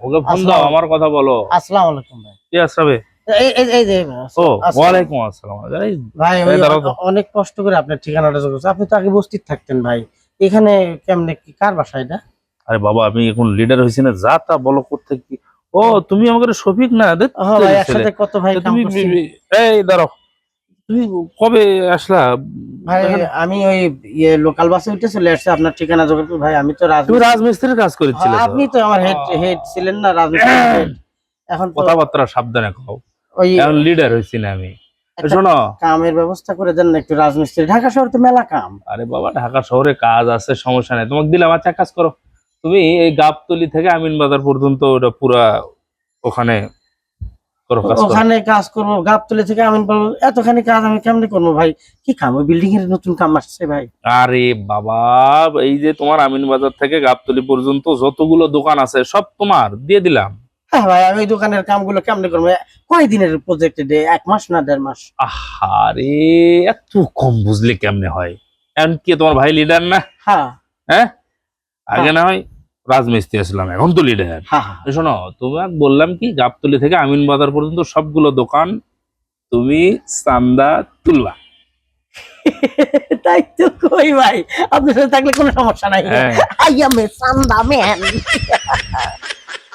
ওকে phone দাও, আমার কথা বলো। আসসালামু আলাইকুম ভাই। কি আসবে? এই যে ও ওয়ালাইকুম আসসালাম। ভাই অনেক কষ্ট করে আপনার ঠিকানাটা যোগাযোগ, আপনি তো আগে বস্তিতে থাকতেন ভাই, এখানে কেমনে কি কার বাসা এটা? আরে বাবা আমি এখন লিডার হইছি না, যা তা বলো কোত্থেকে কি। ও তুমি আমাকে শফিক না? হ্যাঁ ভাই, একসাথে কত ভাই কাম তুমি করছি। এই দাঁড়াও, তুমি কবে আসলা? ভাই আমি ওই লোকাল বাসে উঠে চলে আসছি আপনার ঠিকানা যোগাযোগ। ভাই আমি তো তুমি রাজমিস্ত্রির কাজ করেছিলে তো? আপনি তো আমার হেড ছিলেন না রাজমিস্ত্রি হেড। এখন কথাবার্তা সাবধানে কও, ওই এখন লিডার হইছি না আমি। শোনো, কামের ব্যবস্থা করে দেন না একটু, রাজমিস্ত্রি ঢাকা শহর তো মেলা কাম। আরে বাবা ঢাকা শহরে কাজ আছে, সমস্যা নেই, তোমাকে দিলাম। আচ্ছা কাজ করো, তুমি এই গাবতলি থেকে আমিন বাজার পর্যন্ত ওটা পুরা ওখানে করো, কাজ করো। ওখানে কাজ করবো গাবতলী থেকে আমিন পাবো, এতখানি কাজ আমি কেমনে করবো ভাই? কি কাম, ওই বিল্ডিং এর নতুন কাম আসছে ভাই। আরে বাবা এই যে তোমার আমিন বাজার থেকে গাবতলি পর্যন্ত যতগুলো দোকান আছে সব তোমার দিয়ে দিলাম। হ্যাঁ ভাই, আমি ওই দোকানের কামগুলো কেমনে করবো? কয়দিনের প্রজেক্ট, 1 মাস না 1.5 মাস? আরে এত কম বুঝলে কেমনে হয়? এখন কি তোমার ভাই লিডার না? হ্যাঁ হ্যাঁ, আগে না হয় রাজমিস্ত্রি আসলাম, এখন তো লিডার। হ্যাঁ। শোনো, তোমাকে বললাম কি, গাবতলি থেকে আমিন বাজার পর্যন্ত সবগুলো দোকান তুমি চান্দা তুলবা। তাই তো কই ভাই, আপনার সাথে থাকলে কোনো সমস্যা নাই। আই এম এ চান্দা ম্যান।